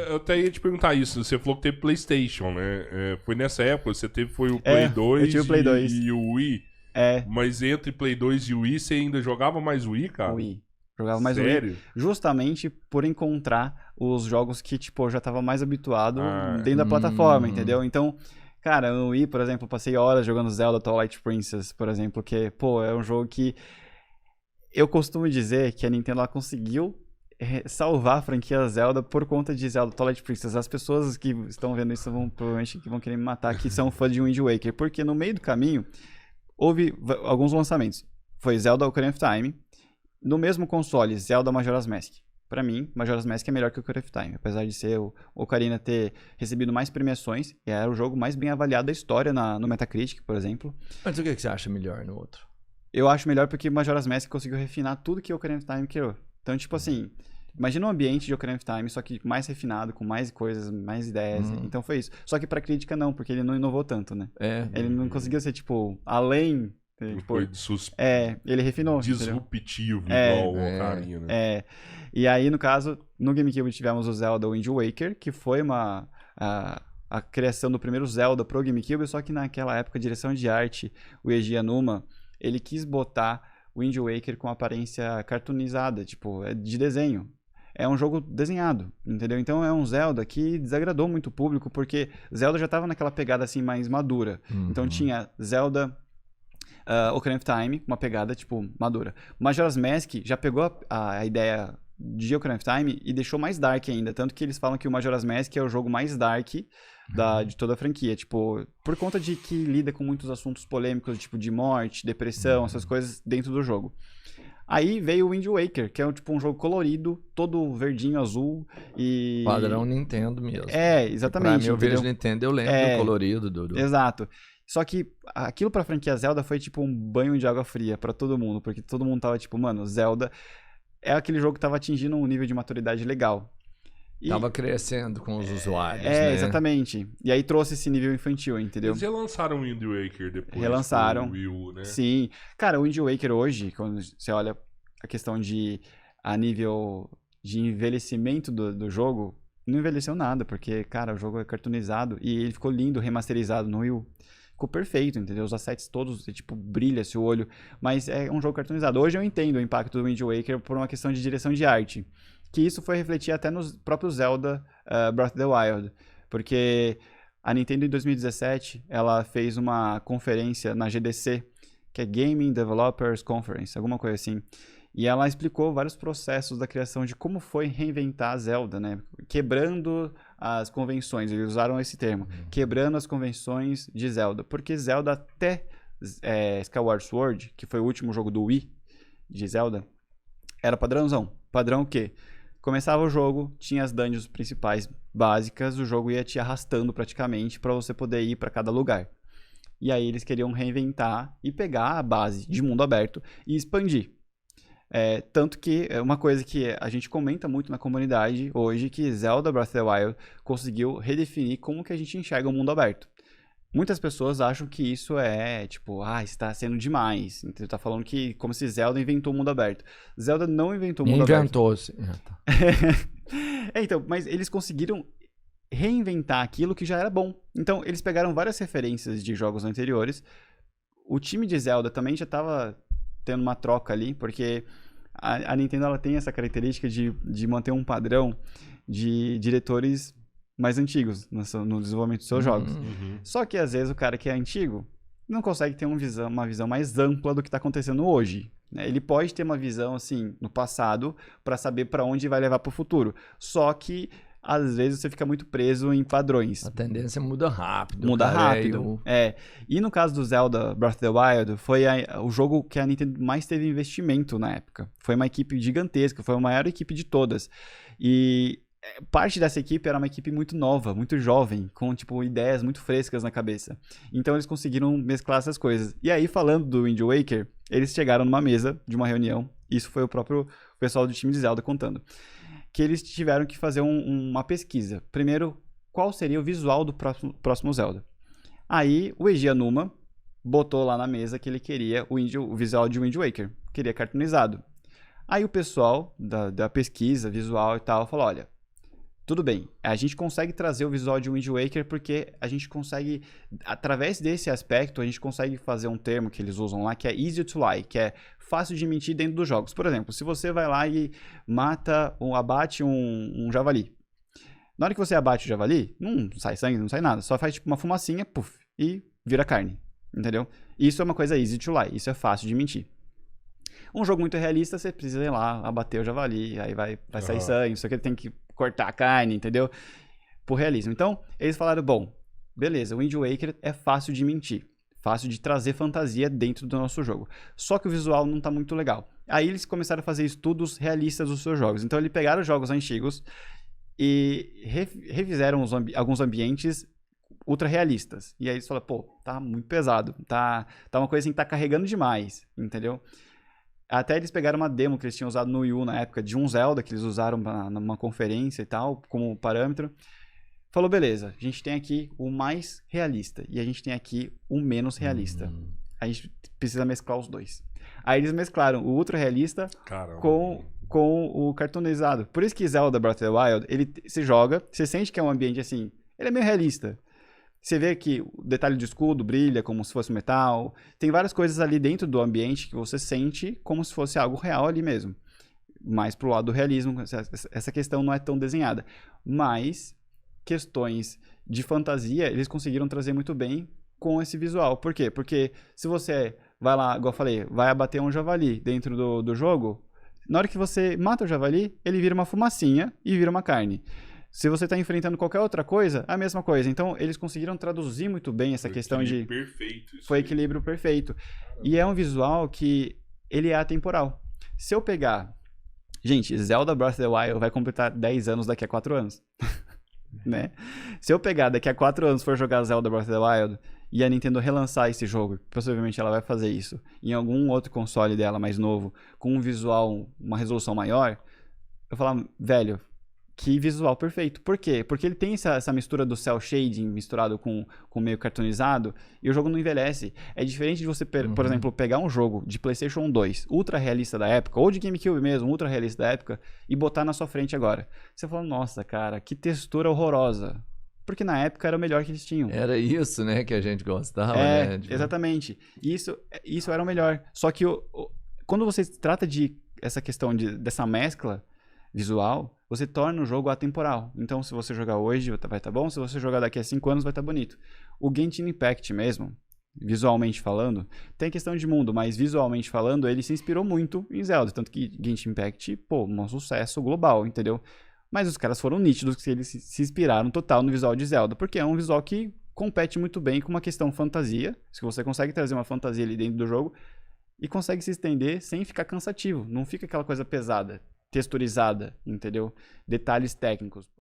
eu até ia te perguntar isso. Você falou que teve PlayStation, né? Foi nessa época, foi o Play 2, eu tive o Play 2 e o Wii. Mas entre Play 2 e Wii, você ainda jogava mais Wii, cara? Wii. Jogava mais Sério? Wii. Justamente por encontrar os jogos que, tipo, eu já tava mais habituado dentro da plataforma, entendeu? Então, cara, no Wii, por exemplo, eu passei horas jogando Zelda Twilight Princess, por exemplo, que, pô, é um jogo que eu costumo dizer que a Nintendo ela conseguiu salvar a franquia Zelda por conta de Zelda Twilight Princess. As pessoas que estão vendo isso provavelmente vão querer me matar, que são fãs de Wind Waker, porque no meio do caminho houve alguns lançamentos. Foi Zelda Ocarina of Time, no mesmo console, Zelda Majora's Mask. Pra mim, Majora's Mask é melhor que o Ocarina of Time, apesar de ser o Ocarina ter recebido mais premiações, e era o jogo mais bem avaliado da história no Metacritic, por exemplo. Mas o que você acha melhor no outro? Eu acho melhor porque Majora's Mask conseguiu refinar tudo que o Ocarina of Time criou. Então, tipo assim, imagina um ambiente de Ocarina of Time, só que mais refinado, com mais coisas, mais ideias. Então foi isso. Só que pra crítica não, porque ele não inovou tanto, né? Ele não conseguiu ser, tipo, além... Tipo, foi ele refinou. Disruptivo, igual o Ocarina, né? E aí, no caso, no GameCube tivemos o Zelda Wind Waker, que foi a criação do primeiro Zelda pro GameCube, só que naquela época, a direção de arte, o Eiji Aonuma, ele quis botar o Wind Waker com aparência cartoonizada, tipo, de desenho. É um jogo desenhado, entendeu? Então é um Zelda que desagradou muito o público, porque Zelda já tava naquela pegada assim mais madura. Então tinha Zelda Ocarina of Time, uma pegada, tipo, madura. Majora's Mask já pegou a ideia de Ocarina of Time e deixou mais dark ainda. Tanto que eles falam que o Majora's Mask é o jogo mais dark de toda a franquia. Tipo, por conta de que lida com muitos assuntos polêmicos, tipo, de morte, depressão, essas coisas dentro do jogo. Aí veio o Wind Waker, que é tipo um jogo colorido, todo verdinho, azul e... Padrão Nintendo mesmo. Exatamente. Pra mim, eu vejo Nintendo, eu lembro do colorido. Exato. Só que aquilo pra franquia Zelda foi tipo um banho de água fria pra todo mundo, porque todo mundo tava tipo, mano, Zelda é aquele jogo que tava atingindo um nível de maturidade legal. Tava crescendo com os usuários, né? Exatamente. E aí trouxe esse nível infantil, entendeu? Eles relançaram o Wind Waker depois. Relançaram. Do Wii U, né? Sim. Cara, o Wind Waker hoje, quando você olha a questão a nível de envelhecimento do jogo, não envelheceu nada, porque, cara, o jogo é cartoonizado e ele ficou lindo, remasterizado no Wii U. Ficou perfeito, entendeu? Os assets todos, tipo, brilha-se o olho, mas é um jogo cartoonizado. Hoje eu entendo o impacto do Wind Waker por uma questão de direção de arte, que isso foi refletir até nos próprios Zelda Breath of the Wild, porque a Nintendo em 2017, ela fez uma conferência na GDC, que é Gaming Developers Conference, alguma coisa assim, e ela explicou vários processos da criação de como foi reinventar a Zelda, né? Quebrando as convenções, eles usaram esse termo, quebrando as convenções de Zelda, porque Zelda até Skyward Sword, que foi o último jogo do Wii de Zelda, era padrãozão. Padrão o quê? Começava o jogo, tinha as dungeons principais básicas, o jogo ia te arrastando praticamente para você poder ir para cada lugar. E aí eles queriam reinventar e pegar a base de mundo aberto e expandir. Tanto que é uma coisa que a gente comenta muito na comunidade hoje, que Zelda Breath of the Wild conseguiu redefinir como que a gente enxerga o mundo aberto. Muitas pessoas acham que isso é, tipo, está sendo demais. Então, tá falando que como se Zelda inventou o mundo aberto. Zelda não inventou o mundo aberto. Inventou-se. Então, mas eles conseguiram reinventar aquilo que já era bom. Então, eles pegaram várias referências de jogos anteriores. O time de Zelda também já estava tendo uma troca ali, porque a Nintendo ela tem essa característica de manter um padrão de diretores mais antigos no desenvolvimento dos seus jogos. Só que às vezes o cara que é antigo não consegue ter uma visão mais ampla do que está acontecendo hoje, né? Ele pode ter uma visão assim no passado para saber para onde vai levar para o futuro. Só que às vezes você fica muito preso em padrões. A tendência muda rápido. Muda rápido. E no caso do Zelda Breath of the Wild, foi o jogo que a Nintendo mais teve investimento na época. Foi uma equipe gigantesca, foi a maior equipe de todas. E parte dessa equipe era uma equipe muito nova, muito jovem, com tipo ideias muito frescas na cabeça. Então eles conseguiram mesclar essas coisas. E aí, falando do Wind Waker, eles chegaram numa mesa de uma reunião, isso foi o próprio pessoal do time de Zelda contando, que eles tiveram que fazer uma pesquisa. Primeiro, qual seria o visual do próximo Zelda? Aí o Eiji Aonuma botou lá na mesa que ele queria o visual de Wind Waker, queria cartoonizado. Aí o pessoal da pesquisa visual e tal falou, olha, Tudo bem, a gente consegue trazer o visual de Wind Waker porque a gente consegue, através desse aspecto, a gente consegue fazer um termo que eles usam lá que é easy to lie, que é fácil de mentir dentro dos jogos. Por exemplo, se você vai lá e abate um javali. Na hora que você abate o javali, não sai sangue, não sai nada, só faz tipo uma fumacinha, puff, e vira carne, entendeu? Isso é uma coisa easy to lie, isso é fácil de mentir. Um jogo muito realista, você precisa ir lá, abater o javali, aí vai sair sangue, isso aqui tem que cortar a carne, entendeu? Por realismo. Então, eles falaram, bom, beleza, o Wind Waker é fácil de mentir, fácil de trazer fantasia dentro do nosso jogo. Só que o visual não tá muito legal. Aí eles começaram a fazer estudos realistas dos seus jogos. Então, eles pegaram os jogos antigos e refizeram alguns ambientes ultra realistas. E aí eles falaram, pô, tá muito pesado, tá uma coisa assim que tá carregando demais, entendeu? Até eles pegaram uma demo que eles tinham usado no Wii U na época, de um Zelda, que eles usaram numa conferência e tal, como parâmetro. Falou, beleza, a gente tem aqui o mais realista e a gente tem aqui o menos realista. A gente precisa mesclar os dois. Aí eles mesclaram o ultra realista com o cartoonizado. Por isso que Zelda Breath of the Wild, ele se joga, você sente que é um ambiente assim, ele é meio realista. Você vê que o detalhe do escudo brilha como se fosse metal. Tem várias coisas ali dentro do ambiente que você sente como se fosse algo real ali mesmo. Mais pro lado do realismo, essa questão não é tão desenhada. Mas questões de fantasia, eles conseguiram trazer muito bem com esse visual. Por quê? Porque se você vai lá, igual eu falei, vai abater um javali dentro do jogo, na hora que você mata o javali, ele vira uma fumacinha e vira uma carne. Se você está enfrentando qualquer outra coisa, a mesma coisa. Então, eles conseguiram traduzir muito bem essa questão de... Perfeito. Foi equilíbrio perfeito. E é um visual que ele é atemporal. Se eu pegar... Gente, Zelda Breath of the Wild vai completar 10 anos daqui a 4 anos. Né? Se eu pegar daqui a 4 anos for jogar Zelda Breath of the Wild e a Nintendo relançar esse jogo, possivelmente ela vai fazer isso em algum outro console dela mais novo, com um visual, uma resolução maior, eu falar, velho... Que visual perfeito. Por quê? Porque ele tem essa mistura do cel shading misturado com meio cartoonizado e o jogo não envelhece. É diferente de você, por exemplo, pegar um jogo de PlayStation 2 ultra realista da época, ou de GameCube mesmo, ultra realista da época, e botar na sua frente agora. Você fala, nossa, cara, que textura horrorosa. Porque na época era o melhor que eles tinham. Era isso, né, que a gente gostava, né? Exatamente. Isso era o melhor. Só que quando você trata de essa questão dessa mescla visual, você torna o jogo atemporal. Então, se você jogar hoje, vai estar bom. Se você jogar daqui a 5 anos, vai estar bonito. O Genshin Impact mesmo, visualmente falando, tem questão de mundo, mas visualmente falando, ele se inspirou muito em Zelda. Tanto que Genshin Impact, um sucesso global, entendeu? Mas os caras foram nítidos que eles se inspiraram total no visual de Zelda, porque é um visual que compete muito bem com uma questão fantasia. Se você consegue trazer uma fantasia ali dentro do jogo e consegue se estender sem ficar cansativo. Não fica aquela coisa pesada, texturizada, entendeu? Detalhes técnicos.